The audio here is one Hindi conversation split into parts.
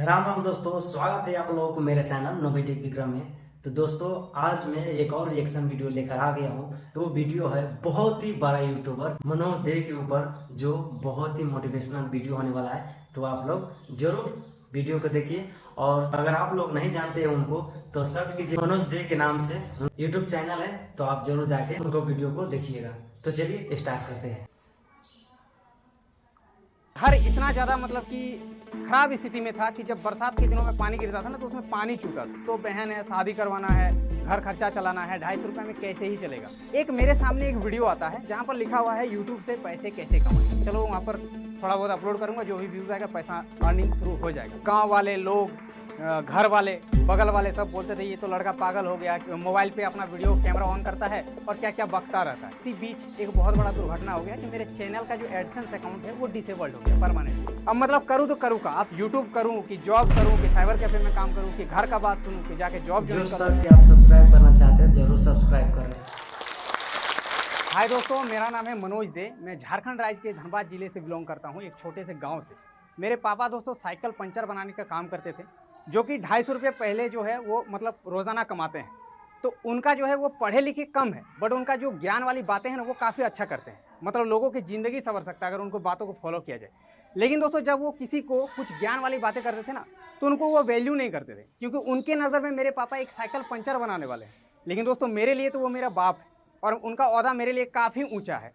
राम राम दोस्तों, स्वागत है आप लोगों को मेरे चैनल नोवेटिक विक्रम में। तो दोस्तों, आज मैं एक और रिएक्शन वीडियो लेकर आ गया हूँ। तो वो वीडियो है बहुत ही बड़ा यूट्यूबर मनोज दे के ऊपर, जो बहुत ही मोटिवेशनल वीडियो होने वाला है। तो आप लोग जरूर वीडियो को देखिए। और अगर आप लोग नहीं जानते हैं उनको, तो सर्च कीजिए मनोज दे के नाम से, यूट्यूब चैनल है। तो आप जरूर जाके उनको वीडियो को देखिएगा। तो चलिए स्टार्ट करते हैं। घर इतना ज़्यादा मतलब कि खराब स्थिति में था कि जब बरसात के दिनों में पानी गिरता था ना, तो उसमें पानी चूता था। तो बहन है, शादी करवाना है, घर खर्चा चलाना है, 250 रुपये में कैसे ही चलेगा। एक मेरे सामने एक वीडियो आता है जहाँ पर लिखा हुआ है यूट्यूब से पैसे कैसे कमाएं। चलो वहाँ पर थोड़ा बहुत अपलोड करूँगा, जो भी व्यूज़ आएगा पैसा अर्निंग शुरू हो जाएगा। गाँव वाले लोग, घर वाले, बगल वाले सब बोलते थे ये तो लड़का पागल हो गया, मोबाइल पे अपना वीडियो कैमरा ऑन करता है और क्या क्या बकता रहता है। इसी बीच एक बहुत बड़ा दुर्घटना हो गया कि मेरे चैनल का जो एडसेंस अकाउंट है वो डिसेबल्ड हो गया परमानेंट। अब मतलब करूँ तो करूँ का, आप यूट्यूब करूँ कि जॉब करूँ कि साइबर कैफे में काम करूँ कि घर का बात सुनूँ कि जाके जॉब ज्वाइन करूँ। आप सब्सक्राइब करना चाहते हैं जरूर सब्सक्राइब करें। हाय दोस्तों, मेरा नाम है मनोज दे। मैं झारखंड राज्य के धनबाद जिले से बिलोंग करता हूँ, एक छोटे से गाँव से। मेरे पापा दोस्तों साइकिल पंचर बनाने का काम करते थे, जो कि 250 रुपये पहले जो है वो मतलब रोज़ाना कमाते हैं। तो उनका जो है वो पढ़े लिखे कम है, बट उनका जो ज्ञान वाली बातें हैं ना वो काफ़ी अच्छा करते हैं। मतलब लोगों की ज़िंदगी संवर सकता है अगर उनको बातों को फॉलो किया जाए। लेकिन दोस्तों जब वो किसी को कुछ ज्ञान वाली बातें करते थे ना, तो उनको वो वैल्यू नहीं करते थे, क्योंकि उनके नज़र में मेरे पापा एक साइकिल पंचर बनाने वाले हैं। लेकिन दोस्तों मेरे लिए तो वो मेरा बाप है और उनका ओहदा मेरे लिए काफ़ी ऊँचा है।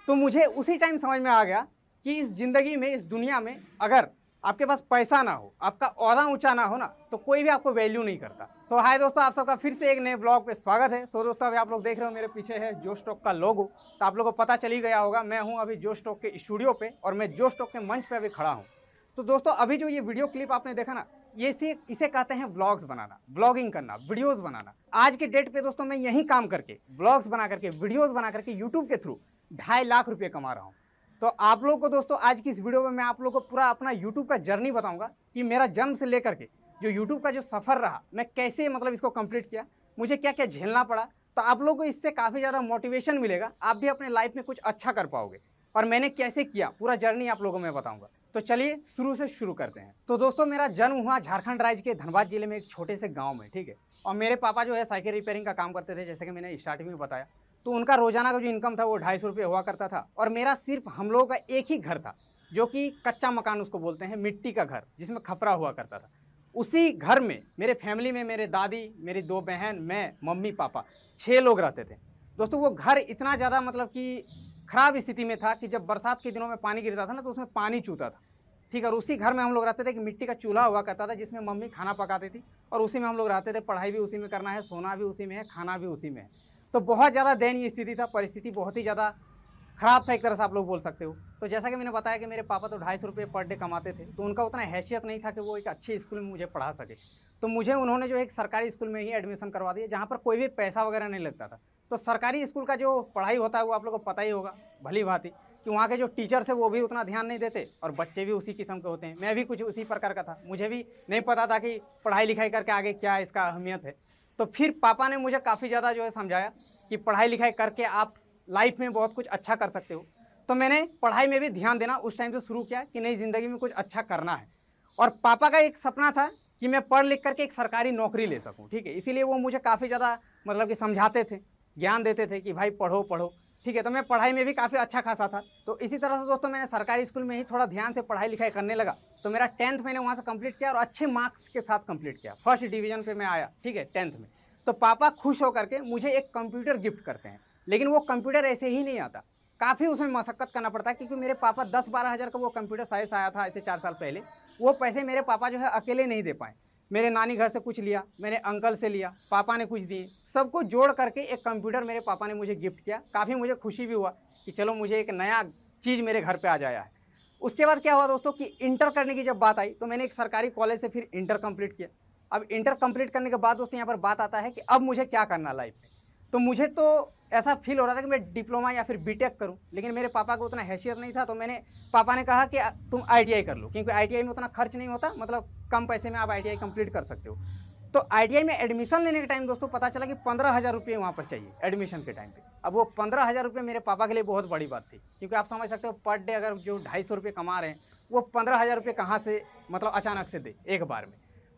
तो मुझे उसी टाइम समझ में आ गया कि इस ज़िंदगी में, इस दुनिया में अगर आपके पास पैसा ना हो, आपका ओहदा ऊंचा ना हो ना, तो कोई भी आपको वैल्यू नहीं करता। सो हाय दोस्तों, आप सबका फिर से एक नए ब्लॉग पे स्वागत है। सो दोस्तों अभी आप लोग देख रहे हो मेरे पीछे है जोश टॉक का लोगो। तो आप लोगों को पता चल ही गया होगा, मैं हूं अभी जोश टॉक के स्टूडियो पे और मैं जोश टॉक के मंच पे अभी खड़ा हूं। तो दोस्तों अभी जो ये वीडियो क्लिप आपने देखा ना, ये इसे कहते हैं ब्लॉग्स बनाना, ब्लॉगिंग करना, वीडियोज़ बनाना। आज के डेट पे दोस्तों मैं यही काम करके, ब्लॉग्स बना करके, वीडियोज़ बना करके यूट्यूब के थ्रू 2.5 लाख रुपये कमा रहा हूँ। तो आप लोगों को दोस्तों आज की इस वीडियो में मैं आप लोगों को पूरा अपना यूट्यूब का जर्नी बताऊंगा कि मेरा जन्म से लेकर के जो यूट्यूब का जो सफ़र रहा, मैं कैसे मतलब इसको कंप्लीट किया, मुझे क्या क्या झेलना पड़ा। तो आप लोगों को इससे काफ़ी ज़्यादा मोटिवेशन मिलेगा, आप भी अपने लाइफ में कुछ अच्छा कर पाओगे। और मैंने कैसे किया पूरा जर्नी आप लोगों को मैं बताऊँगा। तो चलिए शुरू से शुरू करते हैं। तो दोस्तों मेरा जन्म हुआ झारखंड राज्य के धनबाद जिले में एक छोटे से गाँव में, ठीक है। और मेरे पापा जो है साइकिल रिपेयरिंग का काम करते थे, जैसे कि मैंने स्टार्टिंग में बताया। तो उनका रोजाना का जो इनकम था वो 250 रुपये हुआ करता था। और मेरा सिर्फ हम लोगों का एक ही घर था, जो कि कच्चा मकान उसको बोलते हैं, मिट्टी का घर जिसमें खपरा हुआ करता था। उसी घर में मेरे फैमिली में मेरे दादी, मेरी 2 बहन, मैं, मम्मी, पापा, 6 लोग रहते थे। दोस्तों वो घर इतना ज़्यादा मतलब कि ख़राब स्थिति में था कि जब बरसात के दिनों में पानी गिरता था ना, तो उसमें पानी चूता था, ठीक है। और उसी घर में हम लोग रहते थे कि मिट्टी का चूल्हा हुआ करता था, जिसमें मम्मी खाना पकाती थी और उसी में हम लोग रहते थे। पढ़ाई भी उसी में करना है, सोना भी उसी में है, खाना भी उसी में है। तो बहुत ज़्यादा दयनीय स्थिति था, परिस्थिति बहुत ही ज़्यादा ख़राब था, एक तरह से आप लोग बोल सकते हो। तो जैसा कि मैंने बताया कि मेरे पापा तो 250 रुपये पर डे कमाते थे, तो उनका उतना हैसियत नहीं था कि वो एक अच्छे स्कूल में मुझे पढ़ा सके। तो मुझे उन्होंने जो एक सरकारी स्कूल में ही एडमिशन करवा दिया, जहाँ पर कोई भी पैसा वगैरह नहीं लगता था। तो सरकारी स्कूल का जो पढ़ाई होता है वो आप लोग को पता ही होगा भली भांति, कि वहाँ के जो टीचर्स है वो भी उतना ध्यान नहीं देते और बच्चे भी उसी किस्म के होते हैं। मैं भी कुछ उसी प्रकार का था, मुझे भी नहीं पता था कि पढ़ाई लिखाई करके आगे क्या इसका अहमियत है। तो फिर पापा ने मुझे काफ़ी ज़्यादा जो है समझाया कि पढ़ाई लिखाई करके आप लाइफ में बहुत कुछ अच्छा कर सकते हो। तो मैंने पढ़ाई में भी ध्यान देना उस टाइम से शुरू किया कि नई ज़िंदगी में कुछ अच्छा करना है। और पापा का एक सपना था कि मैं पढ़ लिख करके एक सरकारी नौकरी ले सकूं, ठीक है। इसीलिए वो मुझे काफ़ी ज़्यादा मतलब कि समझाते थे, ज्ञान देते थे कि भाई पढ़ो पढ़ो, ठीक है। तो मैं पढ़ाई में भी काफ़ी अच्छा खासा था। तो इसी तरह से दोस्तों मैंने सरकारी स्कूल में ही थोड़ा ध्यान से पढ़ाई लिखाई करने लगा। तो मेरा 10th मैंने वहाँ से कंप्लीट किया और अच्छे मार्क्स के साथ कंप्लीट किया, फर्स्ट डिवीज़न पे मैं आया, ठीक है, 10th में। तो पापा खुश होकर के मुझे एक कंप्यूटर गिफ्ट करते हैं। लेकिन वो कंप्यूटर ऐसे ही नहीं आता, काफ़ी उसमें मशक्क़त करना पड़ता है, क्योंकि मेरे पापा 10-12 हज़ार का वो कंप्यूटर शायद से आया था ऐसे 4 साल पहले। वो पैसे मेरे पापा जो है अकेले नहीं दे पाए। मेरे नानी घर से कुछ लिया, मैंने अंकल से लिया, पापा ने कुछ दिए, सबको जोड़ करके एक कंप्यूटर मेरे पापा ने मुझे गिफ्ट किया। काफ़ी मुझे खुशी भी हुआ कि चलो मुझे एक नया चीज़ मेरे घर पे आ जाया है। उसके बाद क्या हुआ दोस्तों कि इंटर करने की जब बात आई, तो मैंने एक सरकारी कॉलेज से फिर इंटर कंप्लीट किया। अब इंटर कंप्लीट करने के बाद दोस्तों यहाँ पर बात आता है कि अब मुझे क्या करना लाइफ में। तो मुझे तो ऐसा फील हो रहा था कि मैं डिप्लोमा या फिर बीटेक करूं, लेकिन मेरे पापा को उतना हैसियत नहीं था। तो पापा ने कहा कि तुम आईटीआई कर लो, क्योंकि आईटीआई में उतना खर्च नहीं होता, मतलब कम पैसे में आप आईटीआई कंप्लीट कर सकते हो। तो आईटीआई में एडमिशन लेने के टाइम दोस्तों पता चला कि 15,000 रुपये वहाँ पर चाहिए एडमिशन के टाइम पे। अब वो 15,000 रुपये मेरे पापा के लिए बहुत बड़ी बात थी, क्योंकि आप समझ सकते हो पर डे अगर जो 250 रुपये कमा रहे हैं, वो 15,000 रुपये कहाँ से मतलब अचानक से दे एक बार में।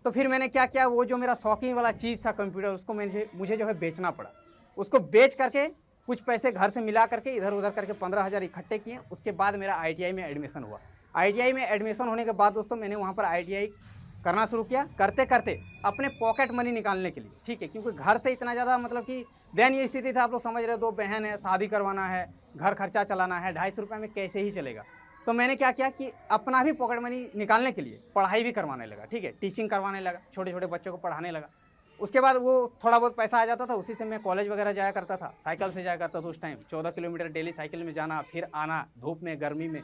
तो फिर मैंने क्या किया, वो जो मेरा शौकीन वाला चीज़ था कंप्यूटर, उसको मुझे जो है बेचना पड़ा। उसको बेच करके कुछ पैसे घर से मिला करके इधर उधर करके 15,000 इकट्ठे किए। उसके बाद मेरा ITI में एडमिशन हुआ। ITI में एडमिशन होने के बाद दोस्तों मैंने वहाँ पर ITI करना शुरू किया, करते करते अपने पॉकेट मनी निकालने के लिए, ठीक है, क्योंकि घर से इतना ज़्यादा मतलब कि दयनीय स्थिति था, आप लोग समझ रहे हो, 2 बहन है, शादी करवाना है, घर खर्चा चलाना है, 250 रुपये में कैसे ही चलेगा। तो मैंने क्या किया कि अपना भी पॉकेट मनी निकालने के लिए पढ़ाई भी करवाने लगा, ठीक है, टीचिंग करवाने लगा, छोटे छोटे बच्चों को पढ़ाने लगा। उसके बाद वो थोड़ा बहुत पैसा आ जाता था, उसी से मैं कॉलेज वगैरह जाया करता था, साइकिल से जाया करता था उस टाइम, 14 किलोमीटर डेली साइकिल में जाना, फिर आना धूप में गर्मी में,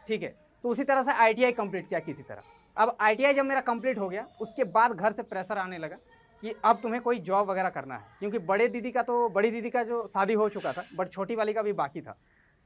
ठीक है। तो उसी तरह से ITI कंप्लीट किया किसी तरह। अब ITI जब मेरा कंप्लीट हो गया, उसके बाद घर से प्रेशर आने लगा कि अब तुम्हें कोई जॉब वगैरह करना है, क्योंकि बड़ी दीदी का जो शादी हो चुका था, बट छोटी वाली का भी बाकी था।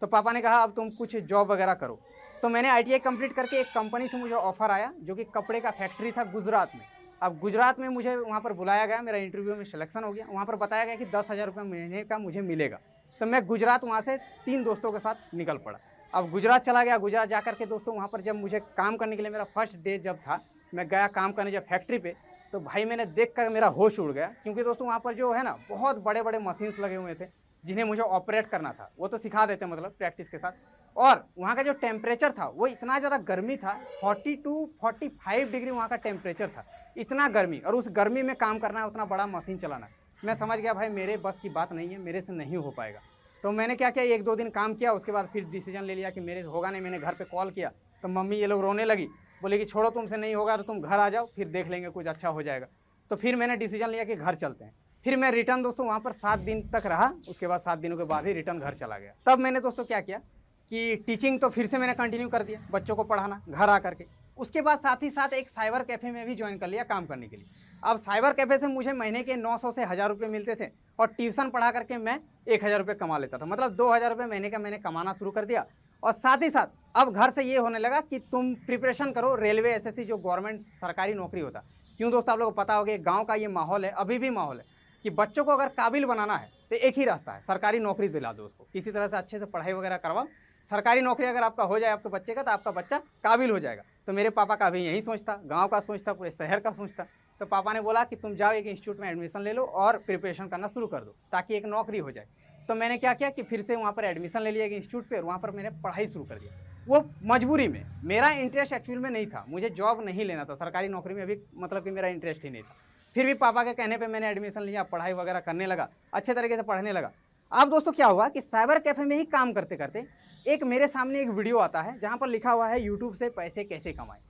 तो पापा ने कहा अब तुम कुछ जॉब वगैरह करो। तो मैंने ITI कंप्लीट करके एक कंपनी से मुझे ऑफर आया, जो कि कपड़े का फैक्ट्री था गुजरात में। अब गुजरात में मुझे वहाँ पर बुलाया गया, मेरा इंटरव्यू में सिलेक्शन हो गया। वहाँ पर बताया गया कि 10,000 रुपये महीने का मुझे मिलेगा। तो मैं गुजरात वहाँ से 3 दोस्तों के साथ निकल पड़ा। अब गुजरात चला गया। गुजरात जा कर के दोस्तों वहाँ पर जब मुझे काम करने के लिए मेरा फर्स्ट डे जब था, मैं गया काम करने जब फैक्ट्री पे, तो भाई मैंने देख कर मेरा होश उड़ गया, क्योंकि दोस्तों वहाँ पर जो है ना बहुत बड़े बड़े मशीन्स लगे हुए थे जिन्हें मुझे ऑपरेट करना था। वो तो सिखा देते मतलब प्रैक्टिस के साथ। और वहाँ का जो टेम्परेचर था वो इतना ज़्यादा गर्मी था, 40 to 45 डिग्री वहाँ का टेम्परेचर था, इतना गर्मी। और उस गर्मी में काम करना है, उतना बड़ा मशीन चलाना है। मैं समझ गया भाई मेरे बस की बात नहीं है, मेरे से नहीं हो पाएगा। तो मैंने क्या किया, 1-2 दिन काम किया, उसके बाद फिर डिसीजन ले लिया कि मेरे से होगा नहीं। मैंने घर पे कॉल किया तो मम्मी ये लोग रोने लगी, बोले कि छोड़ो तुमसे नहीं होगा तो तुम घर आ जाओ, फिर देख लेंगे, कुछ अच्छा हो जाएगा। तो फिर मैंने डिसीजन लिया कि घर चलते हैं। फिर मैं रिटर्न दोस्तों वहाँ पर 7 दिन तक रहा। उसके बाद 7 दिनों के बाद ही रिटर्न घर चला गया। तब मैंने दोस्तों क्या किया कि टीचिंग तो फिर से मैंने कंटिन्यू कर दिया, बच्चों को पढ़ाना घर आ करके। उसके बाद साथ ही साथ एक साइबर कैफ़े में भी ज्वाइन कर लिया काम करने के लिए। अब साइबर कैफ़े से मुझे महीने के 900 से 1000 रुपये मिलते थे, और ट्यूशन पढ़ा करके मैं 1000 रुपये कमा लेता था। मतलब 2000 रुपये महीने का मैंने कमाना शुरू कर दिया। और साथ ही साथ अब घर से ये होने लगा कि तुम प्रिपरेशन करो रेलवे SSC, जो गवर्नमेंट सरकारी नौकरी होता। क्यों दोस्तों, आप लोगों को पता होगा गाँव का ये माहौल है, अभी भी माहौल है कि बच्चों को अगर काबिल बनाना है तो एक ही रास्ता है, सरकारी नौकरी दिला दो उसको, किसी तरह से अच्छे से पढ़ाई वगैरह करवाओ। सरकारी नौकरी अगर आपका हो जाए आपके बच्चे का, तो आपका बच्चा काबिल हो जाएगा। तो मेरे पापा का भी यही सोच था, गाँव का सोच था, पूरे शहर का सोच था। तो पापा ने बोला कि तुम जाओ एक इंस्टीट्यूट में एडमिशन ले लो और प्रिपरेशन करना शुरू कर दो, ताकि एक नौकरी हो जाए। तो मैंने क्या किया कि फिर से वहाँ पर एडमिशन ले लिया एक इंस्टीट्यूट पे, और वहाँ पर मैंने पढ़ाई शुरू कर दिया। वो मजबूरी में, मेरा इंटरेस्ट एक्चुअल में नहीं था, मुझे जॉब नहीं लेना था, सरकारी नौकरी में भी मतलब कि मेरा इंटरेस्ट ही नहीं था। फिर भी पापा के कहने पे मैंने एडमिशन लिया, पढ़ाई वगैरह करने लगा, अच्छे तरीके से पढ़ने लगा। अब दोस्तों क्या हुआ कि साइबर कैफ़े में ही काम करते करते एक मेरे सामने एक वीडियो आता है जहाँ पर लिखा हुआ है यूट्यूब से पैसे कैसे कमाएं।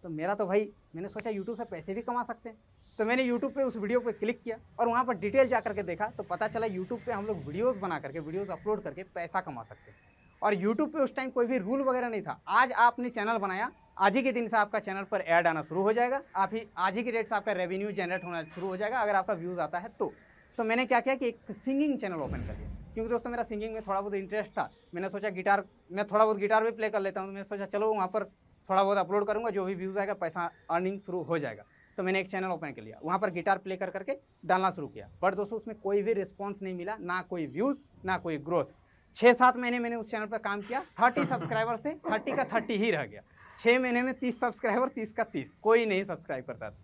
तो मेरा तो भाई, मैंने सोचा यूट्यूब से पैसे भी कमा सकते हैं। तो मैंने यूट्यूब पे उस वीडियो पे क्लिक किया और वहाँ पर डिटेल जा करके देखा, तो पता चला यूट्यूब पे हम लोग वीडियोज़ बना करके, वीडियोज़ अपलोड करके पैसा कमा सकते हैं। और यूट्यूब पे उस टाइम कोई भी रूल वगैरह नहीं था। आज आपने चैनल बनाया, आज ही के दिन से आपका चैनल पर ऐड आना शुरू हो जाएगा, आज ही के डेट से आपका रेवेन्यू जनरेट होना शुरू हो जाएगा, अगर आपका व्यूज़ आता है तो मैंने क्या किया कि एक सिंगिंग चैनल ओपन कर लिया, क्योंकि दोस्तों मेरा सिंगिंग में थोड़ा बहुत इंटरेस्ट था। मैंने सोचा मैं थोड़ा बहुत गिटार भी प्ले कर लेता हूँ, तो मैंने सोचा चलो वहाँ पर थोड़ा बहुत अपलोड करूँगा, जो भी व्यूज़ आएगा पैसा अर्निंग शुरू हो जाएगा। तो मैंने एक चैनल ओपन कर लिया, वहाँ पर गिटार प्ले कर करके डालना शुरू किया। बट दोस्तों उसमें कोई भी रिस्पॉन्स नहीं मिला, ना कोई व्यूज़ ना कोई ग्रोथ। 6-7 महीने मैंने उस चैनल पर काम किया, 30 सब्सक्राइबर थे, 30 का 30 ही रह गया। 6 महीने में 30 सब्सक्राइबर, 30 का 30, कोई नहीं सब्सक्राइब करता था।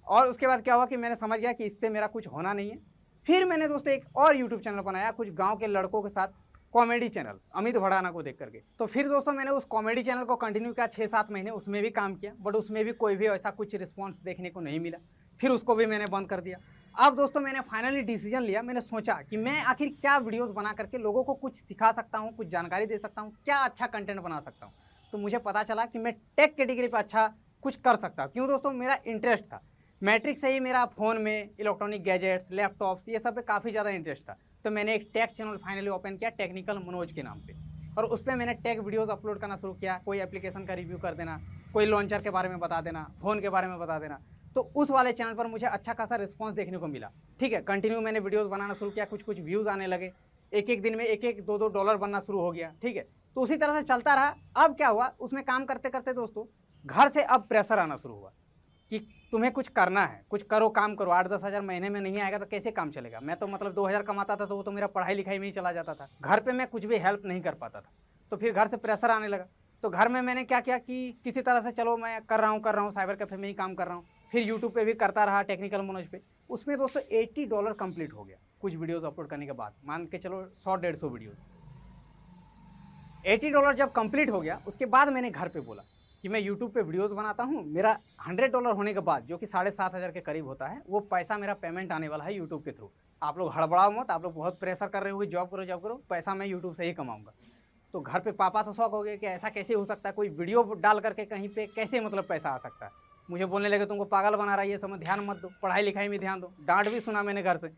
और उसके बाद क्या हुआ कि मैंने समझ गया कि इससे मेरा कुछ होना नहीं है। फिर मैंने दोस्तों एक और यूट्यूब चैनल बनाया, कुछ गांव के लड़कों के साथ, कॉमेडी चैनल, अमित भड़ाना को देख करके। तो फिर दोस्तों मैंने उस कॉमेडी चैनल को कंटिन्यू किया 6-7 महीने, उसमें भी काम किया, बट उसमें भी कोई भी ऐसा कुछ रिस्पॉन्स देखने को नहीं मिला। फिर उसको भी मैंने बंद कर दिया। अब दोस्तों मैंने फाइनली डिसीजन लिया, मैंने सोचा कि मैं आखिर क्या वीडियोज़ बना करके लोगों को कुछ सिखा सकता हूँ, कुछ जानकारी दे सकता हूँ, क्या अच्छा कंटेंट बना सकता हूँ। तो मुझे पता चला कि मैं टेक कैटेगरी पर अच्छा कुछ कर सकता हूँ। क्यों दोस्तों, मेरा इंटरेस्ट था, मैट्रिक से ही मेरा फ़ोन में इलेक्ट्रॉनिक गैजेट्स, लैपटॉप्स, ये सब पे काफ़ी ज़्यादा इंटरेस्ट था। तो मैंने एक टेक चैनल फाइनली ओपन किया, टेक्निकल मनोज के नाम से, और उस पर मैंने टेक वीडियोस अपलोड करना शुरू किया। कोई एप्लीकेशन का रिव्यू कर देना, कोई लॉन्चर के बारे में बता देना, फ़ोन के बारे में बता देना। तो उस वाले चैनल पर मुझे अच्छा खासा रिस्पॉन्स देखने को मिला। ठीक है, कंटिन्यू मैंने वीडियोज़ बनाना शुरू किया, कुछ व्यूज़ आने लगे, एक दिन में $1-2 डॉलर बनना शुरू हो गया। ठीक है, तो उसी तरह से चलता रहा। अब क्या हुआ, उसमें काम करते करते दोस्तों घर से अब प्रेशर आना शुरू हुआ कि तुम्हें कुछ करना है, कुछ करो, काम करो। 8-10 हज़ार महीने में नहीं आएगा तो कैसे काम चलेगा। मैं तो मतलब 2000 कमाता था, तो वो तो मेरा पढ़ाई लिखाई में ही चला जाता था, घर पे मैं कुछ भी हेल्प नहीं कर पाता था। तो फिर घर से प्रेशर आने लगा। तो घर में मैंने क्या किया कि किसी तरह से चलो मैं कर रहा हूँ साइबर कैफे में ही काम कर रहा हूँ, फिर यूट्यूब पे भी करता रहा टेक्निकल मनोज पे। उसमें दोस्तों $80 कंप्लीट हो गया कुछ वीडियोस अपलोड करने के बाद, मान के चलो 100-150 वीडियोस। $80 जब कंप्लीट हो गया उसके बाद मैंने घर पे बोला कि मैं यूट्यूब पे वीडियोस बनाता हूँ, मेरा $100 होने के बाद जो कि 7,500 के करीब होता है, वो पैसा मेरा पेमेंट आने वाला है यूट्यूब के थ्रू। आप लोग हड़बड़ाओ मत, आप लोग बहुत प्रेशर कर रहे हो कि जॉब करो, पैसा मैं यूट्यूब से ही कमाऊंगा। तो घर पे पापा तो शौक हो गए कि ऐसा कैसे हो सकता है, कोई वीडियो डाल करके कहीं पे कैसे मतलब पैसा आ सकता है। मुझे बोलने लगे तुमको पागल बना रहा है, ये सब ध्यान मत दो, पढ़ाई लिखाई में ध्यान दो। डांट भी सुना मैंने घर से।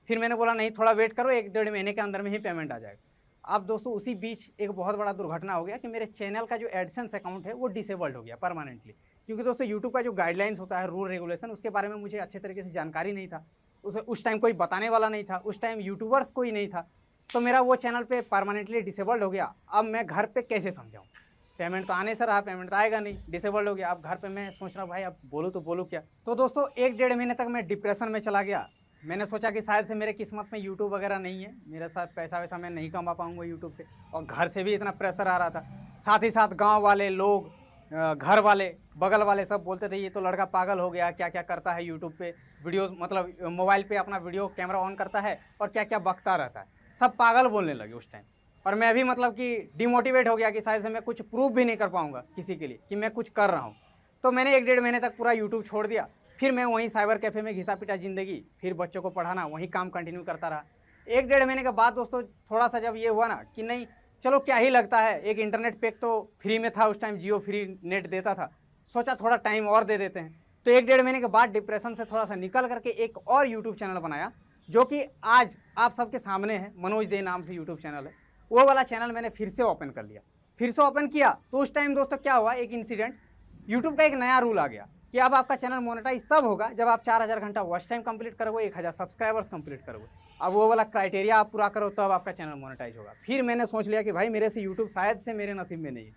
फिर मैंने बोला नहीं, थोड़ा वेट करो, 1-1.5 महीने के अंदर में ही पेमेंट आ जाएगा। अब दोस्तों उसी बीच एक बहुत बड़ा दुर्घटना हो गया कि मेरे चैनल का जो एडसेंस अकाउंट है वो डिसेबल्ड हो गया परमानेंटली। क्योंकि दोस्तों यूट्यूब का जो गाइडलाइंस होता है, रूल रेगुलेशन, उसके बारे में मुझे अच्छे तरीके से जानकारी नहीं था। उस टाइम कोई बताने वाला नहीं था, उस टाइम यूट्यूबर्स कोई नहीं था, तो मेरा वो चैनल पे परमानेंटली डिसेबल्ड हो गया। अब मैं घर पे कैसे समझाऊँ, पेमेंट तो आने से रहा, पेमेंट तो आएगा नहीं, डिसेबल्ड हो गया। अब घर पे मैं सोच रहा हूँ भाई अब बोलूँ तो बोलूँ क्या। तो दोस्तों 1-1.5 महीने तक मैं डिप्रेशन में चला गया। मैंने सोचा कि शायद से मेरे किस्मत में यूट्यूब वगैरह नहीं है, मेरे साथ पैसा वैसा मैं नहीं कमा पाऊँगा यूट्यूब से, और घर से भी इतना प्रेशर आ रहा था। साथ ही साथ गाँव वाले लोग, घर वाले, बगल वाले सब बोलते थे ये तो लड़का पागल हो गया, क्या क्या करता है यूट्यूब पे वीडियोस, मतलब मोबाइल पे अपना वीडियो कैमरा ऑन करता है और क्या क्या बकता रहता है। सब पागल बोलने लगे उस टाइम। और मैं भी मतलब कि डिमोटिवेट हो गया कि शायद से मैं कुछ प्रूव भी नहीं कर पाऊंगा किसी के लिए कि मैं कुछ कर रहा हूँ। तो मैंने 1-1.5 महीने तक पूरा यूट्यूब छोड़ दिया। फिर मैं वहीं साइबर कैफ़े में घिसा पिटा ज़िंदगी, फिर बच्चों को पढ़ाना, वहीं काम कंटिन्यू करता रहा। 1-1.5 महीने के बाद दोस्तों थोड़ा सा जब ये हुआ ना कि नहीं चलो क्या ही लगता है, एक इंटरनेट पैक तो फ्री में था उस टाइम, जियो फ्री नेट देता था, सोचा थोड़ा टाइम और दे देते हैं। तो 1-1.5 महीने के बाद डिप्रेशन से थोड़ा सा निकल करके एक और यूट्यूब चैनल बनाया, जो कि आज आप सबके सामने है, मनोज दे नाम से यूट्यूब चैनल है। वो वाला चैनल मैंने फिर से ओपन कर लिया। फिर से ओपन किया तो उस टाइम दोस्तों क्या हुआ, एक इंसिडेंट, यूट्यूब का एक नया रूल आ गया कि अब आपका चैनल मोनेटाइज तब होगा जब आप 4,000 घंटा वॉच टाइम कंप्लीट करोगे, 1,000 सब्सक्राइबर्स कंप्लीट करोगे। अब वो वाला क्राइटेरिया आप पूरा करो तब आपका चैनल मोनेटाइज होगा। फिर मैंने सोच लिया कि भाई मेरे से यूट्यूब शायद से मेरे नसीब में नहीं है,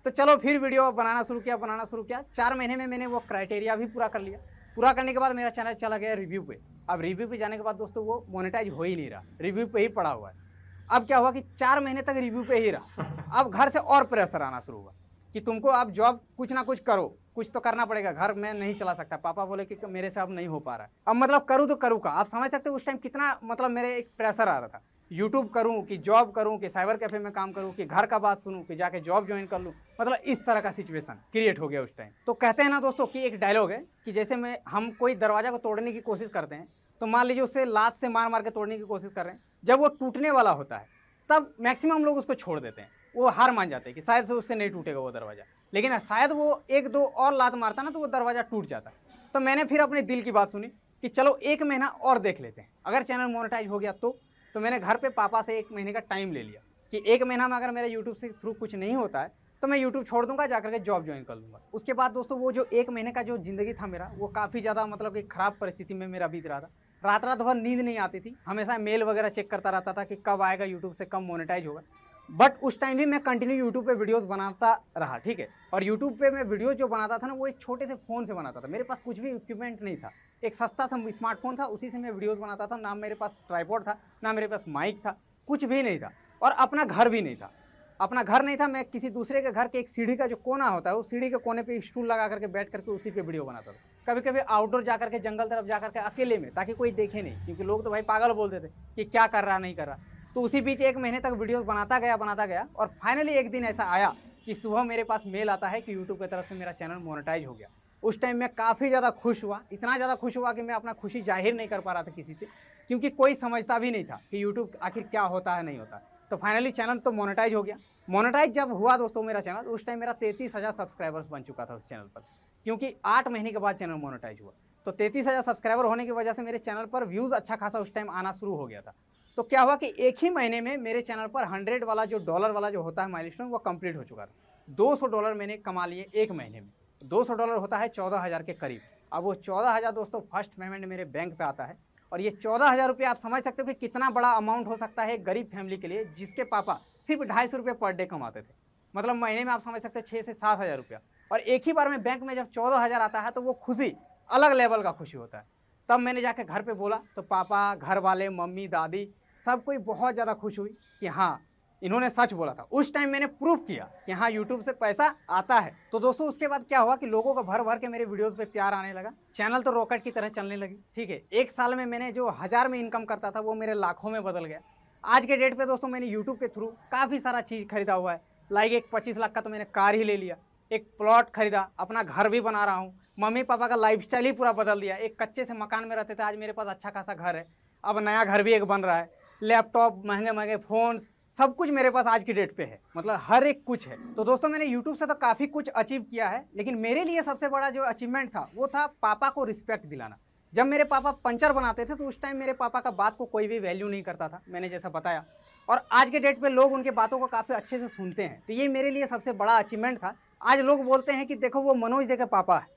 तो चलो फिर वीडियो बनाना शुरू किया। 4 महीने में मैंने वो क्राइटेरिया भी पूरा कर लिया। पूरा करने के बाद मेरा चैनल चला गया रिव्यू पे। अब रिव्यू पे जाने के बाद दोस्तों वो मोनेटाइज हो ही नहीं रहा, रिव्यू पे ही पड़ा हुआ है। अब क्या हुआ कि 4 महीने तक रिव्यू पे ही रहा। अब घर से और प्रेशर आना शुरू हुआ कि तुमको अब जॉब कुछ ना कुछ करो, कुछ तो करना पड़ेगा, घर में नहीं चला सकता। पापा बोले कि मेरे से अब नहीं हो पा रहा है, अब मतलब करूँ तो करूँ का। आप समझ सकते हो उस टाइम कितना मतलब मेरे एक प्रेशर आ रहा था, यूट्यूब करूँ कि जॉब करूँ कि साइबर कैफे में काम करूँ कि घर का बात सुनूँ कि जाके जॉब ज्वाइन कर लूँ, मतलब इस तरह का सिचुएशन क्रिएट हो गया उस टाइम। तो कहते हैं ना दोस्तों कि एक डायलॉग है कि जैसे हम कोई दरवाजा को तोड़ने की कोशिश करते हैं, तो मान लीजिए उससे लात से मार मार के तोड़ने की कोशिश कर रहे हैं, जब वो टूटने वाला होता है तब मैक्सिमम लोग उसको छोड़ देते हैं, वो हार मान जाते हैं कि शायद से उससे नहीं टूटेगा वो दरवाजा। लेकिन शायद वो 1-2 और लात मारता ना तो वो दरवाजा टूट जाता। तो मैंने फिर अपने दिल की बात सुनी कि चलो 1 महीना और देख लेते हैं, अगर चैनल मोनेटाइज हो गया तो मैंने घर पे पापा से 1 महीने का टाइम ले लिया कि 1 महीना में अगर मेरा यूट्यूब से थ्रू कुछ नहीं होता है तो मैं यूट्यूब छोड़ दूंगा, जाकर के जॉब ज्वाइन कर लूँगा। उसके बाद दोस्तों वो जो 1 महीने का जो ज़िंदगी था मेरा, वो काफ़ी ज़्यादा मतलब कि ख़राब परिस्थिति में मेरा बीत रहा था। रात भर नींद नहीं आती थी, हमेशा मेल वगैरह चेक करता रहता था कि कब आएगा यूट्यूब से, कब मोनेटाइज होगा। बट उस टाइम भी मैं कंटिन्यू यूट्यूब पे वीडियोस बनाता रहा, ठीक है। और यूट्यूब पे मैं वीडियो जो बनाता था ना वो एक छोटे से फ़ोन से बनाता था, मेरे पास कुछ भी इक्विपमेंट नहीं था, एक सस्ता सा स्मार्टफोन था, उसी से मैं वीडियोस बनाता था। ना मेरे पास ट्राइपॉड था, ना मेरे पास माइक था, कुछ भी नहीं था, और अपना घर भी नहीं था। अपना घर नहीं था, मैं किसी दूसरे के घर के एक सीढ़ी का जो कोना होता है, उस सीढ़ी के कोने पे स्टूल लगा करके बैठ करके उसी पे वीडियो बनाता था। कभी कभी आउटडोर जा करके, जंगल तरफ जा करके अकेले में, ताकि कोई देखे नहीं, क्योंकि लोग तो भाई पागल बोलते थे कि क्या कर रहा नहीं कर रहा। तो उसी बीच 1 महीने तक वीडियोस बनाता गया और फाइनली एक दिन ऐसा आया कि सुबह मेरे पास मेल आता है कि यूट्यूब की तरफ से मेरा चैनल मोनेटाइज हो गया। उस टाइम मैं काफ़ी ज़्यादा खुश हुआ, इतना ज़्यादा खुश हुआ कि मैं अपना खुशी जाहिर नहीं कर पा रहा था किसी से, क्योंकि कोई समझता भी नहीं था कि यूट्यूब आखिर क्या होता है, नहीं होता। तो फाइनली चैनल तो मोनेटाइज हो गया। मोनेटाइज जब हुआ दोस्तों मेरा चैनल, उस टाइम मेरा 33,000 सब्सक्राइबर्स बन चुका था उस चैनल पर, क्योंकि 8 महीने के बाद चैनल मोनेटाइज हुआ। तो 33,000 सब्सक्राइबर होने की वजह से मेरे चैनल पर व्यूज़ अच्छा खासा उस टाइम आना शुरू हो गया था। तो क्या हुआ कि एक ही महीने में मेरे चैनल पर 100 वाला जो डॉलर वाला जो होता है माइलस्टोन, वो कंप्लीट हो चुका था। $200 मैंने कमा लिए 1 महीने में। $200 होता है 14,000 के करीब। अब वो 14,000 दोस्तों फर्स्ट पेमेंट मेरे बैंक पे आता है, और ये 14,000 रुपये आप समझ सकते हो कि कितना बड़ा अमाउंट हो सकता है एक गरीब फैमिली के लिए, जिसके पापा सिर्फ 250 रुपये पर डे कमाते थे। मतलब महीने में आप समझ सकते हैं 6 से 7,000 रुपया। और एक ही बार में बैंक में जब 14,000 आता है तो वो खुशी अलग लेवल का खुशी होता है। तब मैंने जाके घर पे बोला तो पापा, घर वाले, मम्मी, दादी, सब कोई बहुत ज़्यादा खुश हुई कि हाँ इन्होंने सच बोला था। उस टाइम मैंने प्रूफ किया कि हाँ यूट्यूब से पैसा आता है। तो दोस्तों उसके बाद क्या हुआ कि लोगों का भर भर के मेरे वीडियोस पे प्यार आने लगा, चैनल तो रॉकेट की तरह चलने लगी। ठीक है, एक साल में मैंने जो 1000 में इनकम करता था वो मेरे लाखों में बदल गया। आज के डेट पे दोस्तों मैंने यूट्यूब के थ्रू काफ़ी सारा चीज़ खरीदा हुआ है। लाइक एक 25 लाख का तो मैंने कार ही ले लिया, एक प्लॉट खरीदा, अपना घर भी बना रहा हूँ, मम्मी पापा का लाइफस्टाइल ही पूरा बदल दिया। एक कच्चे से मकान में रहते थे, आज मेरे पास अच्छा खासा घर है, अब नया घर भी एक बन रहा है, लैपटॉप, महंगे महंगे फ़ोन्स, सब कुछ मेरे पास आज की डेट पे है, मतलब हर एक कुछ है। तो दोस्तों मैंने यूट्यूब से तो काफ़ी कुछ अचीव किया है, लेकिन मेरे लिए सबसे बड़ा जो अचीवमेंट था वो था पापा को रिस्पेक्ट दिलाना। जब मेरे पापा पंचर बनाते थे तो उस टाइम मेरे पापा का बात को कोई भी वैल्यू नहीं करता था, मैंने जैसा बताया, और आज के डेट पे लोग उनके बातों को काफ़ी अच्छे से सुनते हैं। तो ये मेरे लिए सबसे बड़ा अचीवमेंट था। आज लोग बोलते हैं कि देखो वो मनोज दे के पापा है,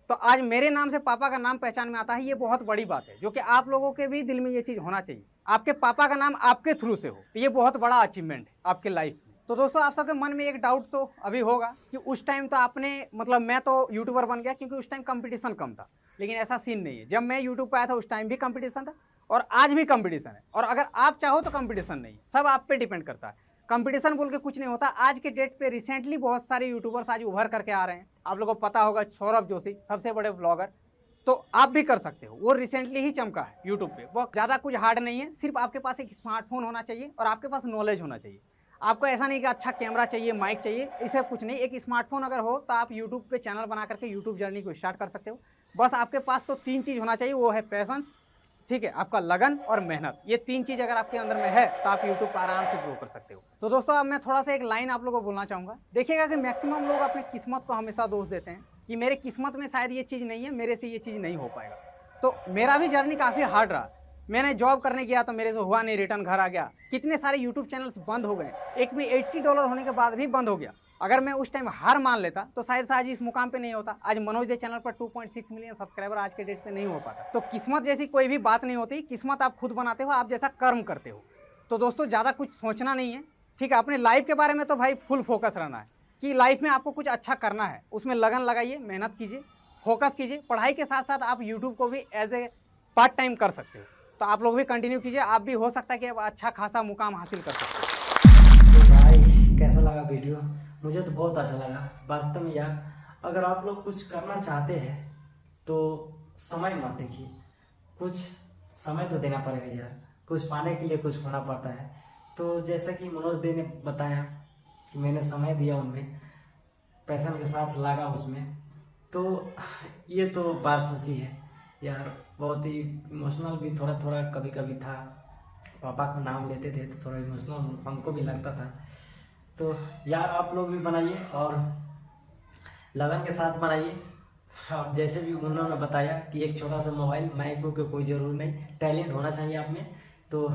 तो आज मेरे नाम से पापा का नाम पहचान में आता है, ये बहुत बड़ी बात है, जो कि आप लोगों के भी दिल में ये चीज़ होना चाहिए, आपके पापा का नाम आपके थ्रू से हो, तो ये बहुत बड़ा अचीवमेंट है आपके लाइफ में। तो दोस्तों आप सबके मन में एक डाउट तो अभी होगा कि उस टाइम तो आपने, मतलब मैं तो यूट्यूबर बन गया क्योंकि उस टाइम कंपटीशन कम था, लेकिन ऐसा सीन नहीं है। जब मैं यूट्यूब पर आया था उस टाइम भी कंपटीशन था और आज भी कंपटीशन है, और अगर आप चाहो तो कंपटीशन नहीं, सब आप पे डिपेंड करता है। कंपटीशन बोल के कुछ नहीं होता। आज के डेट पे रिसेंटली बहुत सारे यूट्यूबर्स आज उभर करके आ रहे हैं, आप लोगों को पता होगा सौरभ जोशी सबसे बड़े ब्लॉगर, तो आप भी कर सकते हो। वो रिसेंटली ही चमका है यूट्यूब पे, वो ज़्यादा कुछ हार्ड नहीं है, सिर्फ आपके पास एक स्मार्टफोन होना चाहिए और आपके पास नॉलेज होना चाहिए। आपको ऐसा नहीं कि अच्छा कैमरा चाहिए, माइक चाहिए, इसे कुछ नहीं, एक स्मार्टफोन अगर हो तो आप यूट्यूब पे चैनल बना करके यूट्यूब जर्नी को स्टार्ट कर सकते हो। बस आपके पास तो 3 चीज़ होना चाहिए, वो है पैशंस, ठीक है, आपका लगन और मेहनत। ये 3 चीज़ अगर आपके अंदर में है तो आप यूट्यूब पर आराम से ग्रो कर सकते हो। तो दोस्तों अब मैं थोड़ा सा एक लाइन आप लोगों को बोलना चाहूँगा। देखिएगा कि मैक्सिमम लोग अपनी किस्मत को हमेशा दोष देते हैं कि मेरे किस्मत में शायद ये चीज़ नहीं है, मेरे से ये चीज़ नहीं हो पाएगा। तो मेरा भी जर्नी काफ़ी हार्ड रहा। मैंने जॉब करने गया तो मेरे से हुआ नहीं, रिटर्न घर आ गया। कितने सारे यूट्यूब चैनल्स बंद हो गए, एक में $80 होने के बाद भी बंद हो गया। अगर मैं उस टाइम हार मान लेता तो शायद से आज इस मुकाम पे नहीं होता। आज मनोज दे चैनल पर 2.6 मिलियन सब्सक्राइबर आज के डेट पे नहीं हो पाता। तो किस्मत जैसी कोई भी बात नहीं होती, किस्मत आप खुद बनाते हो, आप जैसा कर्म करते हो। तो दोस्तों ज़्यादा कुछ सोचना नहीं है, ठीक है। अपने लाइफ के बारे में तो भाई फुल फोकस रहना है कि लाइफ में आपको कुछ अच्छा करना है, उसमें लगन लगाइए, मेहनत कीजिए, फोकस कीजिए। पढ़ाई के साथ साथ आप यूट्यूब को भी एज ए पार्ट टाइम कर सकते हो, तो आप लोग भी कंटिन्यू कीजिए, आप भी हो सकता है कि अच्छा खासा मुकाम हासिल कर सकते हो। तो भाई कैसा लगा वीडियो? मुझे तो बहुत अच्छा लगा वास्तव में यार। अगर आप लोग कुछ करना चाहते हैं तो समय मत देखिए, कुछ समय तो देना पड़ेगा यार, कुछ पाने के लिए कुछ होना पड़ता है। तो जैसा कि मनोज दे ने बताया कि मैंने समय दिया उनमें, पैशन के साथ लगा उसमें, तो ये तो बात सच्ची है यार। बहुत ही इमोशनल भी थोड़ा थोड़ा कभी कभी था, पापा का नाम लेते थे तो थोड़ा इमोशनल हमको भी लगता था। तो यार आप लोग भी बनाइए और लगन के साथ बनाइए। अब जैसे भी उन्होंने बताया कि एक छोटा सा मोबाइल, माइक की कोई ज़रूर नहीं, टैलेंट होना चाहिए आप में। तो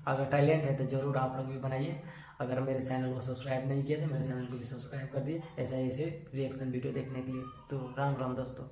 अगर टैलेंट है तो ज़रूर आप लोग भी बनाइए। अगर मेरे चैनल को सब्सक्राइब नहीं किया तो मेरे चैनल को भी सब्सक्राइब कर दिए ऐसे रिएक्शन वीडियो देखने के लिए। तो राम राम दोस्तों।